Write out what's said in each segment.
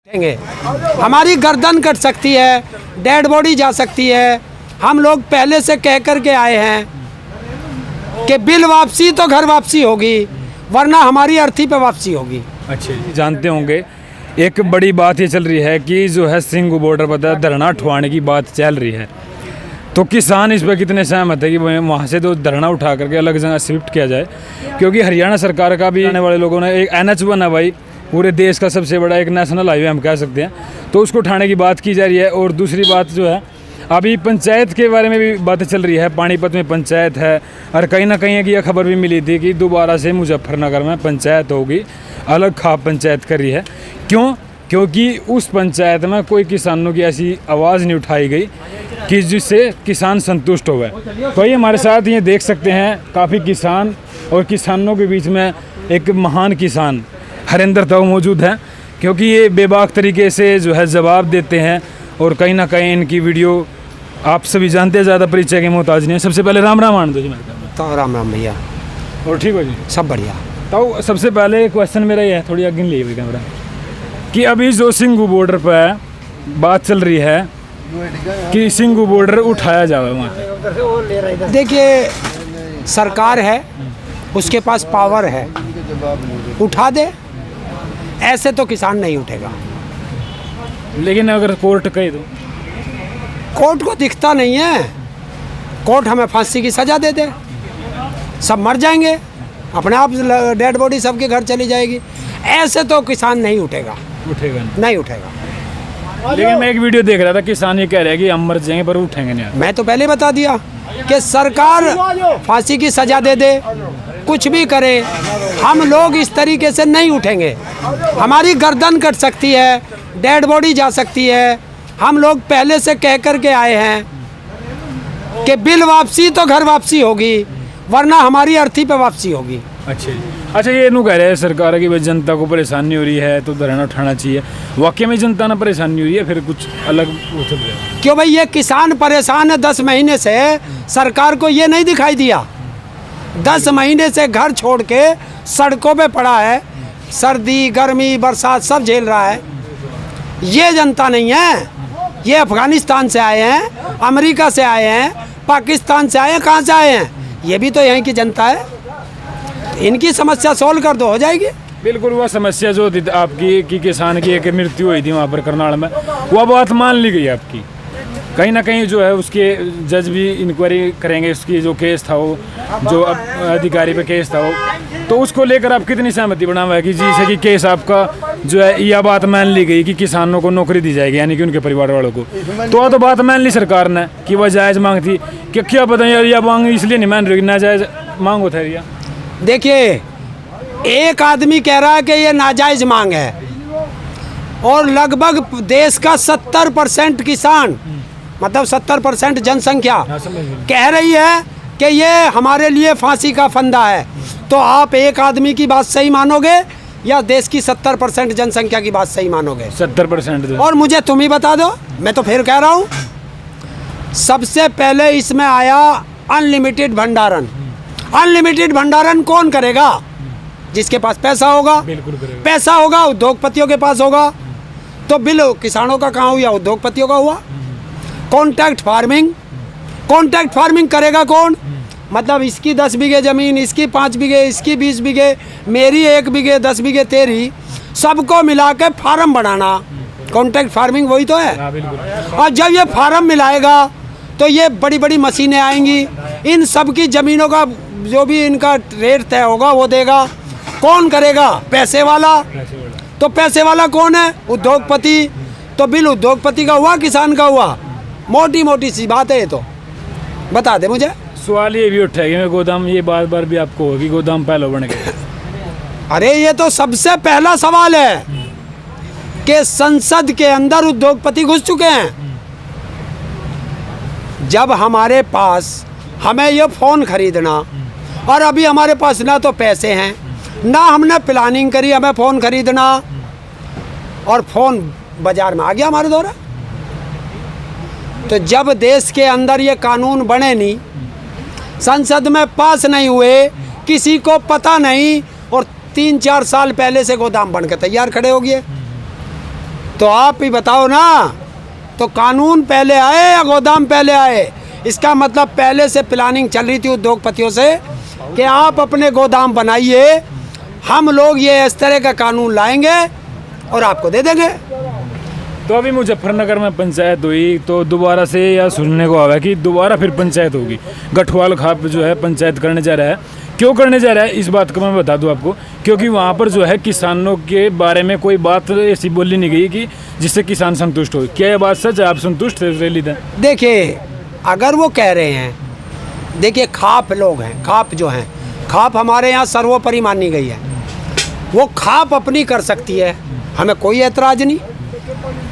हमारी गर्दन कट सकती है, डेड बॉडी जा सकती है। हम लोग पहले से कह कर के आए हैं कि बिल वापसी तो घर वापसी होगी, वरना हमारी अर्थी पे वापसी होगी। अच्छा, जानते होंगे एक बड़ी बात ये चल रही है कि जो है सिंघू बॉर्डर पर धरना उठवाने की बात चल रही है, तो किसान इस पर कितने सहमत है कि वहाँ से तो धरना उठा करके अलग जगह शिफ्ट किया जाए? क्योंकि हरियाणा सरकार का भी आने वाले लोगों ने एक NH बना भाई, पूरे देश का सबसे बड़ा एक नेशनल हाईवे हम कह सकते हैं, तो उसको उठाने की बात की जा रही है। और दूसरी बात जो है, अभी पंचायत के बारे में भी बातें चल रही है, पानीपत में पंचायत है, और कहीं ना कहीं की यह खबर भी मिली थी कि दोबारा से मुजफ्फरनगर में पंचायत होगी, अलग खाप पंचायत कर रही है। क्यों? क्योंकि उस पंचायत में कोई किसानों की ऐसी आवाज़ नहीं उठाई गई कि जिससे किसान संतुष्ट हो गए। तो ये हमारे साथ ये देख सकते हैं काफ़ी किसान, और किसानों के बीच में एक महान किसान हरेंद्र ताऊ मौजूद हैं, क्योंकि ये बेबाक तरीके से जो है जवाब देते हैं, और कहीं ना कहीं इनकी वीडियो आप सभी जानते हैं, ज़्यादा परिचय के मोहताज नहीं है। सबसे पहले राम राम आनंद जी। तो राम राम भैया। और ठीक हो जी? सब बढ़िया। तो सबसे पहले क्वेश्चन मेरा ये है, थोड़ी आगे लिए हुई कैमरा, कि अभी जो सिंघू बॉर्डर पर बात चल रही है कि सिंघू बॉर्डर उठाया जाए वहाँ से। देखिए, सरकार है, उसके पास पावर है, उठा दे। ऐसे तो किसान नहीं उठेगा। लेकिन अगर कोर्ट कहे तो? कोर्ट को दिखता नहीं है। कोर्ट हमें फांसी की सज़ा दे दे, सब मर जाएंगे, अपने आप डेड बॉडी सबके घर चली जाएगी। ऐसे तो किसान नहीं उठेगा। उठेगा नहीं उठेगा। लेकिन मैं एक वीडियो देख रहा था, किसान ये कह रहे हैं कि हम मर जाएंगे पर उठेंगे नहीं। मैं तो पहले बता दिया कि सरकार फांसी की सज़ा दे दे, कुछ भी करे, हम लोग इस तरीके से नहीं उठेंगे। हमारी गर्दन कट सकती है, डेड बॉडी जा सकती है। हम लोग पहले से कह कर के आए हैं कि बिल वापसी तो घर वापसी होगी, वरना हमारी अर्थी पे वापसी होगी। अच्छा, ये नू कह रहे हैं सरकार की भाई जनता को परेशानी हो रही है तो धरना उठाना चाहिए। वाकई में जनता ना परेशानी हो रही है, फिर कुछ अलग हो सकता है? क्यों भाई, ये किसान परेशान है 10 महीने से। सरकार को ये नहीं दिखाई दिया? 10 महीने से घर छोड़ के सड़कों पे पड़ा है, सर्दी गर्मी बरसात सब झेल रहा है। ये जनता नहीं है। ये अफगानिस्तान से आए हैं, अमेरिका से आए हैं, पाकिस्तान से आए हैं, कहाँ से आए हैं? ये भी तो यहीं की जनता है। इनकी समस्या सॉल्व कर दो, हो जाएगी। बिल्कुल। वह समस्या जो थी आपकी कि किसान की एक मृत्यु हुई थी वहाँ पर करनाल में, वह बात मान ली गई आपकी। कहीं ना कहीं जो है उसके जज भी इंक्वायरी करेंगे, उसकी जो केस था वो, जो अधिकारी पे केस था वो, तो उसको लेकर आप कितनी सहमति बना हुआ है कि जैसे कि केस आपका जो है यह बात मान ली गई कि किसानों को नौकरी दी जाएगी, यानी कि उनके परिवार वालों को? तो बात मान ली सरकार ने कि वह जायज़ मांग थी, कि क्या पता यार यह मांग इसलिए नहीं मान रही, नाजायज़ मांग होता है। देखिए, एक आदमी कह रहा है कि ये नाजायज़ मांग है, और लगभग देश का 70% किसान, मतलब 70% जनसंख्या कह रही है कि ये हमारे लिए फांसी का फंदा है। तो आप एक आदमी की बात सही मानोगे या देश की 70% जनसंख्या की बात सही मानोगे? 70%। और मुझे तुम ही बता दो, मैं तो फिर कह रहा हूँ। सबसे पहले इसमें आया अनलिमिटेड भंडारण। अनलिमिटेड भंडारण कौन करेगा? जिसके पास पैसा होगा। बिल्कुल करेगा। पैसा होगा, उद्योगपतियों के पास होगा। तो बिल किसानों का कहाँ हुआ? उद्योगपतियों का हुआ। कॉन्ट्रैक्ट फार्मिंग, कॉन्ट्रैक्ट फार्मिंग करेगा कौन? मतलब इसकी 10 बीघे ज़मीन, इसकी 5 बीघे, इसकी 20 बीघे, मेरी 1 बीघे, 10 बीघे तेरी, सबको मिला के फार्म बनाना। कॉन्ट्रैक्ट फार्मिंग वही तो है। और जब ये फार्म मिलाएगा तो ये बड़ी बड़ी मशीनें आएंगी, इन सब की ज़मीनों का जो भी इनका रेट तय होगा वो देगा। कौन करेगा? पैसे वाला। तो पैसे वाला कौन है? उद्योगपति। तो बिल उद्योगपति का हुआ, किसान का हुआ? मोटी मोटी सी बात है ये तो। बता दे मुझे। सवाल ये भी उठा है गोदाम, ये बार बार भी आपको होगी, गोदाम पहले बन गए। अरे ये तो सबसे पहला सवाल है कि संसद के अंदर उद्योगपति घुस चुके हैं। जब हमारे पास हमें ये फ़ोन खरीदना, और अभी हमारे पास ना तो पैसे हैं, ना हमने प्लानिंग करी हमें फ़ोन खरीदना, और फ़ोन बाज़ार में आ गया हमारे द्वारा। तो जब देश के अंदर ये कानून बने नहीं, संसद में पास नहीं हुए, किसी को पता नहीं, और 3-4 साल पहले से गोदाम बन के तैयार खड़े हो गए। तो आप ही बताओ ना, तो कानून पहले आए या गोदाम पहले आए? इसका मतलब पहले से प्लानिंग चल रही थी उद्योगपतियों से कि आप अपने गोदाम बनाइए, हम लोग ये इस तरह का कानून लाएंगे और आपको दे देंगे। तो अभी मुजफ्फरनगर में पंचायत हुई तो दोबारा से या सुनने को आया कि दोबारा फिर पंचायत होगी। गठवाल खाप जो है पंचायत करने जा रहा है, क्यों करने जा रहा है इस बात को मैं बता दूं आपको, क्योंकि वहाँ पर जो है किसानों के बारे में कोई बात ऐसी बोली नहीं गई कि जिससे किसान संतुष्ट हो। क्या ये बात सच है? आप संतुष्ट थे रैली से? देखिए, अगर वो कह रहे हैं, देखिए खाप लोग हैं, खाप जो हैं, खाप हमारे यहाँ सर्वोपरि मानी गई है, वो खाप अपनी कर सकती है, हमें कोई ऐतराज़ नहीं।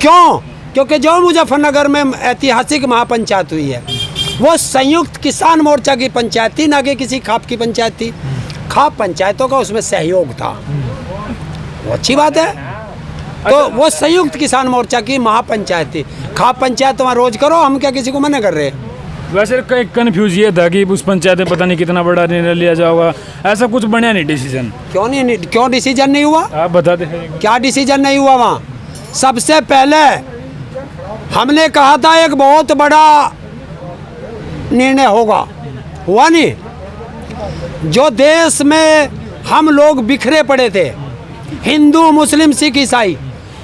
क्यों? क्योंकि जो मुजफ्फरनगर में ऐतिहासिक महापंचायत हुई है वो संयुक्त किसान मोर्चा की पंचायत थी, ना कि किसी खाप की पंचायत थी। खाप पंचायतों का उसमें सहयोग था, वो अच्छी बात है। तो वो संयुक्त किसान मोर्चा की महापंचायत थी। खाप पंचायत वहाँ रोज करो, हम क्या किसी को मना कर रहे हैं? वैसे कन्फ्यूज ये था कि उस पंचायत में पता नहीं कितना बड़ा निर्णय लिया जाएगा, ऐसा कुछ बढ़िया नहीं डिसीजन। क्यों डिसीजन नहीं हुआ? आप बता दें क्या डिसीजन नहीं हुआ वहाँ? सबसे पहले हमने कहा था एक बहुत बड़ा निर्णय होगा, हुआ नहीं। जो देश में हम लोग बिखरे पड़े थे, हिंदू मुस्लिम सिख ईसाई,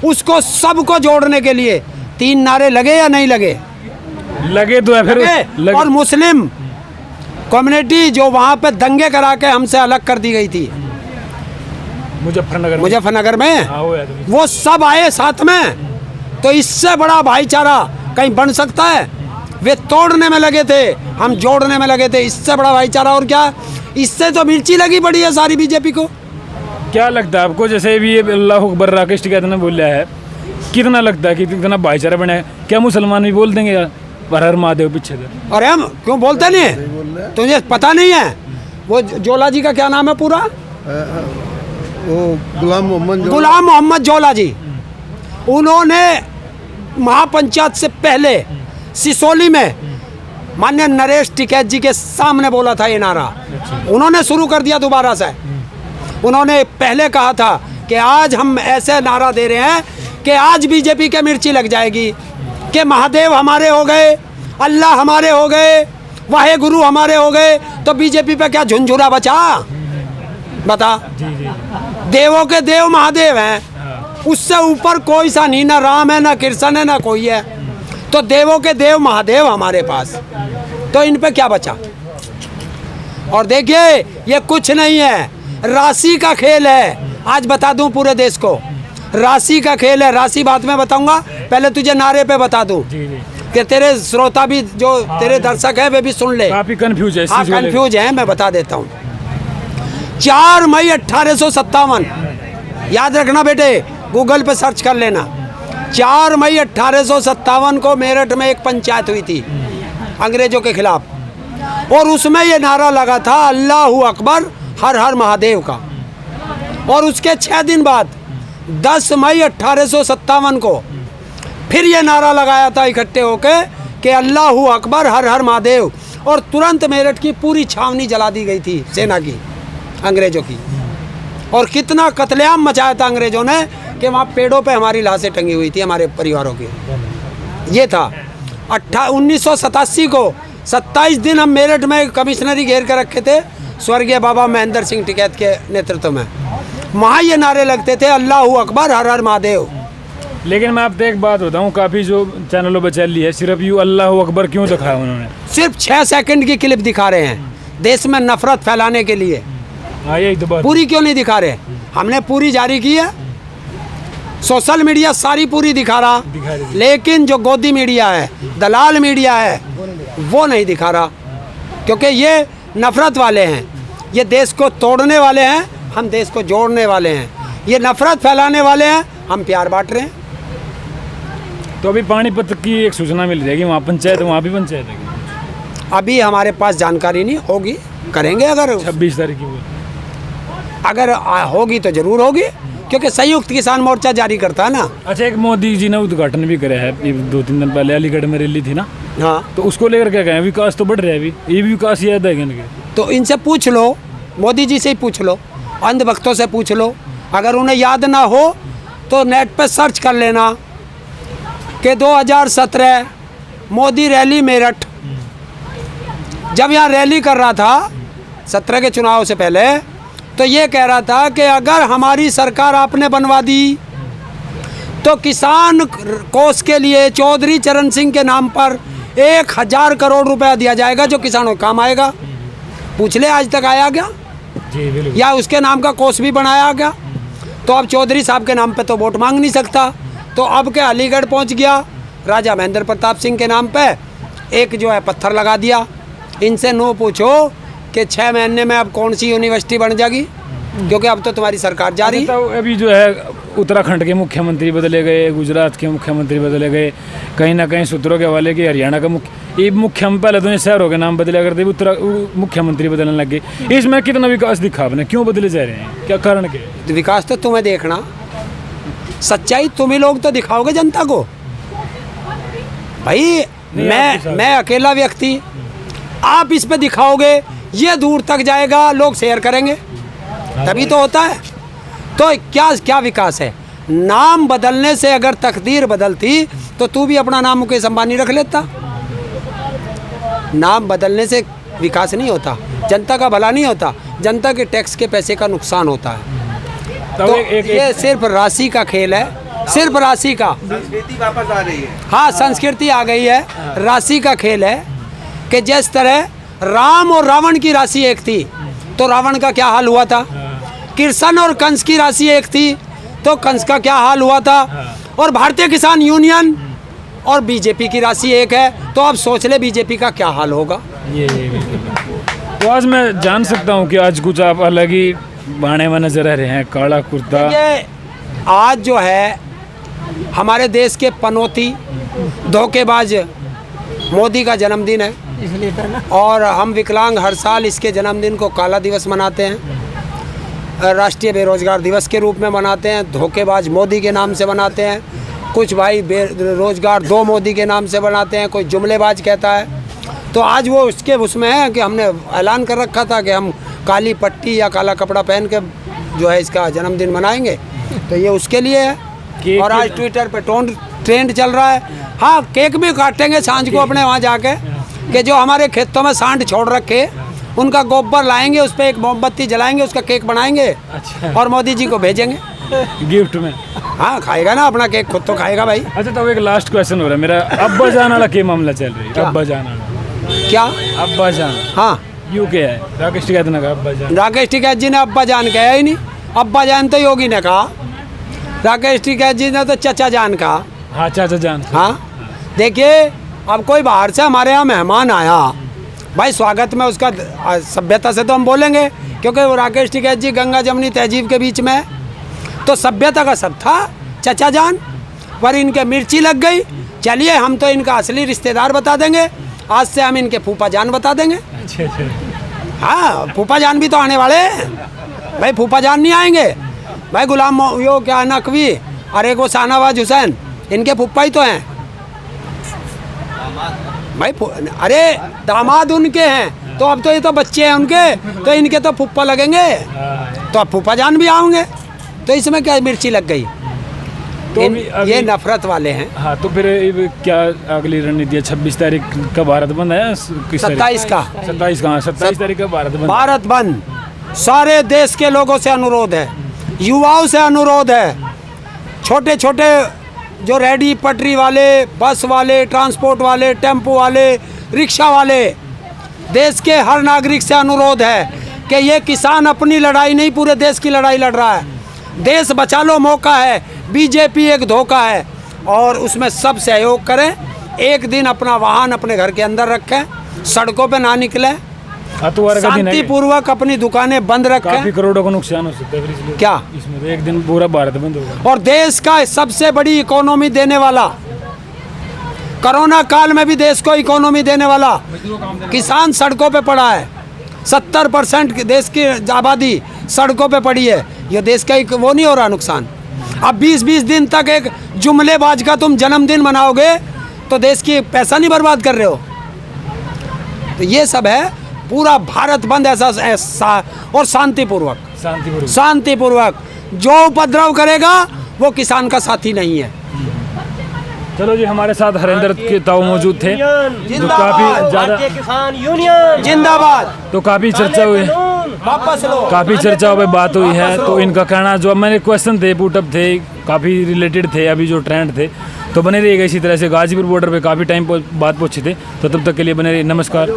उसको सबको जोड़ने के लिए 3 नारे लगे या नहीं लगे? लगे तो है फिर लगे। और मुस्लिम कम्युनिटी जो वहाँ पे दंगे करा के हमसे अलग कर दी गई थी मुजफ्फरनगर में, वो सब आए साथ में। तो इससे बड़ा भाईचारा कहीं बन सकता है? वे तोड़ने में लगे थे, हम जोड़ने में लगे थे, इससे बड़ा भाईचारा और क्या? इससे तो मिर्ची लगी पड़ी है सारी बीजेपी को। क्या लगता है आपको, जैसे भी अल्लाह अकबर राकेश टिकैत ने बोला है, कितना लगता है कि कितना भाईचारा बना है? क्या मुसलमान भी बोल देंगे हर हर महादेव पीछे से? अरे हम क्यों बोलते नहीं? तुझे पता नहीं है वो जोला जी का क्या नाम है पूरा? वो गुलाम मोहम्मद जोला जी। उन्होंने महापंचायत से पहले सिसोली में माननीय नरेश टिकैत जी के सामने बोला था ये नारा। उन्होंने शुरू कर दिया दोबारा से। उन्होंने पहले कहा था कि आज हम ऐसे नारा दे रहे हैं कि आज बीजेपी के मिर्ची लग जाएगी, कि महादेव हमारे हो गए, अल्लाह हमारे हो गए, वाहे गुरु हमारे हो गए, तो बीजेपी पे क्या झुंझुरा बचा? बता। देवों के देव महादेव हैं, उससे ऊपर कोई सा नहीं, ना राम है ना कृष्ण है ना कोई है। तो देवों के देव महादेव हमारे पास, तो इन पे क्या बचा? और देखिए ये कुछ नहीं है, राशि का खेल है। आज बता दूं पूरे देश को, राशि का खेल है। राशि बाद में बताऊंगा, पहले तुझे नारे पे बता दूं कि तेरे श्रोता भी जो तेरे दर्शक है वे भी सुन ले। काफी कंफ्यूज है। हाँ कंफ्यूज है, मैं बता देता हूँ। 4 मई 1857, याद रखना बेटे, गूगल पे सर्च कर लेना। 4 मई 1857 को मेरठ में एक पंचायत हुई थी अंग्रेजों के खिलाफ, और उसमें ये नारा लगा था अल्लाहू अकबर हर हर महादेव का। और उसके 6 दिन बाद 10 मई 1857 को फिर ये नारा लगाया था इकट्ठे होके कि अल्लाहू अकबर हर हर महादेव, और तुरंत मेरठ की पूरी छावनी जला दी गई थी सेना की, अंग्रेजों की। और कितना कत्लेआम मचाया था अंग्रेजों ने कि वहाँ पेड़ों पे हमारी लाशें टंगी हुई थी, हमारे परिवारों की। ये था 1987 को 27 दिन हम मेरठ में कमिश्नरी घेर कर रखे थे स्वर्गीय बाबा महेंद्र सिंह टिकैत के नेतृत्व में। वहाँ ये नारे लगते थे अल्लाहू अकबर हर हर महादेव। लेकिन मैं आपसे एक बात बताऊँ, काफ़ी जो चैनलों पर चल रही है, सिर्फ यू अल्लाहू अकबर क्यों दिखाया उन्होंने? सिर्फ 6 सेकंड की क्लिप दिखा रहे हैं देश में नफरत फैलाने के लिए। हाँ यही तो बात। पूरी क्यों नहीं दिखा रहे? हमने पूरी जारी की है, सोशल मीडिया सारी पूरी दिखा रहा, लेकिन जो गोदी मीडिया है, दलाल मीडिया है, वो नहीं दिखा रहा, क्योंकि ये नफरत वाले हैं। ये देश को तोड़ने वाले हैं, हम देश को जोड़ने वाले हैं। ये नफरत फैलाने वाले हैं, हम प्यार बांट रहे हैं। तो अभी पानीपत की एक सूचना मिल जाएगी, वहाँ पंचायत, वहाँ भी पंचायत है? अभी हमारे पास जानकारी नहीं, होगी करेंगे। अगर 26 तारीख की अगर होगी तो जरूर होगी, क्योंकि संयुक्त किसान मोर्चा जारी करता है ना। अच्छा, एक मोदी जी ने उद्घाटन भी करे है 2-3 दिन पहले, अलीगढ़ में रैली थी ना। हाँ, तो उसको लेकर क्या कहें? विकास तो बढ़ रहा है अभी, ये भी विकास याद है इनके? तो इनसे पूछ लो, मोदी जी से ही पूछ लो, अंधभक्तों से पूछ लो। अगर उन्हें याद ना हो तो नेट पे सर्च कर लेना, कि 2017 मोदी रैली मेरठ, जब यहाँ रैली कर रहा था 17 के चुनाव से पहले, तो ये कह रहा था कि अगर हमारी सरकार आपने बनवा दी तो किसान कोष के लिए चौधरी चरण सिंह के नाम पर 1000 करोड़ रुपया दिया जाएगा जो किसानों को काम आएगा। पूछ ले आज तक आया क्या? जी बिल्कुल। या उसके नाम का कोष भी बनाया गया? तो अब चौधरी साहब के नाम पे तो वोट मांग नहीं सकता, तो अब के अलीगढ़ पहुंच गया, राजा महेंद्र प्रताप सिंह के नाम पे एक जो है पत्थर लगा दिया। इनसे नो पूछो कि 6 महीने में अब कौन सी यूनिवर्सिटी बन जाएगी, क्योंकि अब तो तुम्हारी सरकार जा रही है। तो अभी जो है उत्तराखंड के मुख्यमंत्री बदले गए, गुजरात के मुख्यमंत्री बदले गए, कहीं ना कहीं सूत्रों के हवाले के हरियाणा का पहले तो शहरों के नाम बदले करते, मुख्यमंत्री बदलने लग गए। इसमें कितना विकास दिखा आपने, क्यों बदले जा रहे हैं, क्या कारण के? विकास तो तुम्हें देखना, सच्चाई तुम ही लोग तो दिखाओगे जनता को भाई। मैं अकेला व्यक्ति, आप इस पे दिखाओगे, ये दूर तक जाएगा, लोग शेयर करेंगे, तभी तो होता है। तो क्या विकास है? नाम बदलने से अगर तकदीर बदलती तो तू भी अपना नाम मुकेश अंबानी रख लेता। नाम बदलने से विकास नहीं होता, जनता का भला नहीं होता, जनता के टैक्स के पैसे का नुकसान होता है। तो ये सिर्फ राशि का खेल है, सिर्फ राशि का। संस्कृति वापस आ रही है। हाँ, संस्कृति आ गई है, राशि का खेल है। कि जिस तरह राम और रावण की राशि एक थी तो रावण का क्या हाल हुआ था, कृष्ण और कंस की राशि एक थी तो कंस का क्या हाल हुआ था, और भारतीय किसान यूनियन और बीजेपी की राशि एक है, तो अब सोच ले बीजेपी का क्या हाल होगा। तो आज मैं जान सकता हूँ कि आज कुछ आप अलग ही बाणे में नजर आ रहे हैं, काला कुर्ता। ये आज जो है हमारे देश के पनौती धोखेबाज मोदी का जन्मदिन है, और हम विकलांग हर साल इसके जन्मदिन को काला दिवस मनाते हैं, राष्ट्रीय बेरोजगार दिवस के रूप में मनाते हैं, धोखेबाज मोदी के नाम से मनाते हैं, कुछ भाई बेरोजगार 2 मोदी के नाम से बनाते हैं, कोई जुमलेबाज कहता है। तो आज वो उसमें है कि हमने ऐलान कर रखा था कि हम काली पट्टी या काला कपड़ा पहन के जो है इसका जन्मदिन मनाएंगे, तो ये उसके लिए है। और आज ट्विटर पे ट्रेंड चल रहा है। हाँ, केक भी काटेंगे सांझ को अपने वहाँ जाके, कि जो हमारे खेतों में सांड छोड़ रखे उनका गोबर लाएंगे, उस पर एक मोमबत्ती जलाएंगे, उसका केक बनाएंगे। अच्छा। और मोदी जी को भेजेंगे गिफ्ट में। हाँ, खाएगा ना अपना केक, खुद तो खाएगा भाई। अच्छा, तो एक लास्ट क्वेश्चन हो रहा है मेरा, अब्बा जान वाला क्या मामला चल रही है? अब्बा जान क्या? अब्बा जान, हाँ, यू क्या है? राकेश टिकैत ने कहा अब्बा जान। राकेश टिकैत जी ने अब्बा जान कहा ही नहीं, अब्बा जान तो योगी ने कहा, राकेश टिकैत जी ने तो चचा जान कहा। हाँ, चाचा जान। हाँ, देखिए अब कोई बाहर से हमारे यहाँ मेहमान आया भाई, स्वागत में उसका सभ्यता से तो हम बोलेंगे, क्योंकि वो राकेश टिकैत जी गंगा जमुनी तहजीब के बीच में, तो सभ्यता का सब था चचा जान, पर इनके मिर्ची लग गई। चलिए, हम तो इनका असली रिश्तेदार बता देंगे, आज से हम इनके फूफा जान बता देंगे। हाँ, फूफा जान भी तो आने वाले हैं भाई, फूफा जान नहीं आएंगे भाई। गुलाम यो क्या नकवी और एक वो शाहनवाज हुसैन, इनके फूफा ही तो हैं भाई। अरे दामाद उनके हैं, तो अब तो ये तो बच्चे हैं उनके, तो इनके तो फूफा लगेंगे, तो अब फूफा जान भी आएंगे, तो इसमें क्या मिर्ची लग गई। तो ये नफरत वाले हैं। हाँ, तो फिर क्या अगली रणनीति है? 26 तारीख का भारत बंद है, 27 का 27 तारीख का भारत बंद। भारत बंद सारे देश के लोगों से अनुरोध है, युवाओं से अनुरोध है, छोटे छोटे जो रेडी पटरी वाले, बस वाले, ट्रांसपोर्ट वाले, टेम्पो वाले, रिक्शा वाले, देश के हर नागरिक से अनुरोध है कि ये किसान अपनी लड़ाई नहीं, पूरे देश की लड़ाई लड़ रहा है। देश बचा लो मौका है, बीजेपी एक धोखा है, और उसमें सब सहयोग करें। एक दिन अपना वाहन अपने घर के अंदर रखें, सड़कों पे ना निकलें, शांतिपूर्वक अपनी दुकानें बंद रखें। काफी करोड़ों का नुकसान हो सकता है इसलिए क्या इसमें तो एक दिन पूरा भारत बंद होगा। और देश का सबसे बड़ी इकोनॉमी देने वाला, कोरोना काल में भी देश को इकोनॉमी देने वाला किसान सड़कों पे पड़ा है। 70% देश की आबादी सड़कों पे पड़ी है। ये देश का वो नहीं हो रहा नुकसान। अब 20-20 दिन तक एक जुमलेबाज का तुम जन्मदिन मनाओगे तो देश की पैसा नहीं बर्बाद कर रहे हो। तो ये सब है, पूरा भारत बंद ऐसा और शांतिपूर्वक। जो उपद्रव करेगा वो किसान का साथी नहीं है। चलो जी, हमारे साथ हरेंद्र के ताऊ मौजूद थे जो काफ़ी ज़्यादा किसान यूनियन जिंदाबाद। तो काफ़ी चर्चा हुई, वापस लो। काफ़ी चर्चा पे बात हुई है। तो इनका कहना जो मैंने क्वेश्चन थे पुटअप थे काफ़ी रिलेटेड थे अभी जो ट्रेंड थे, तो बने रहिएगा इसी तरह से। गाजीपुर बॉर्डर पे काफ़ी टाइम बात पूछी थे, तो तब तक के लिए बने रहिए। नमस्कार।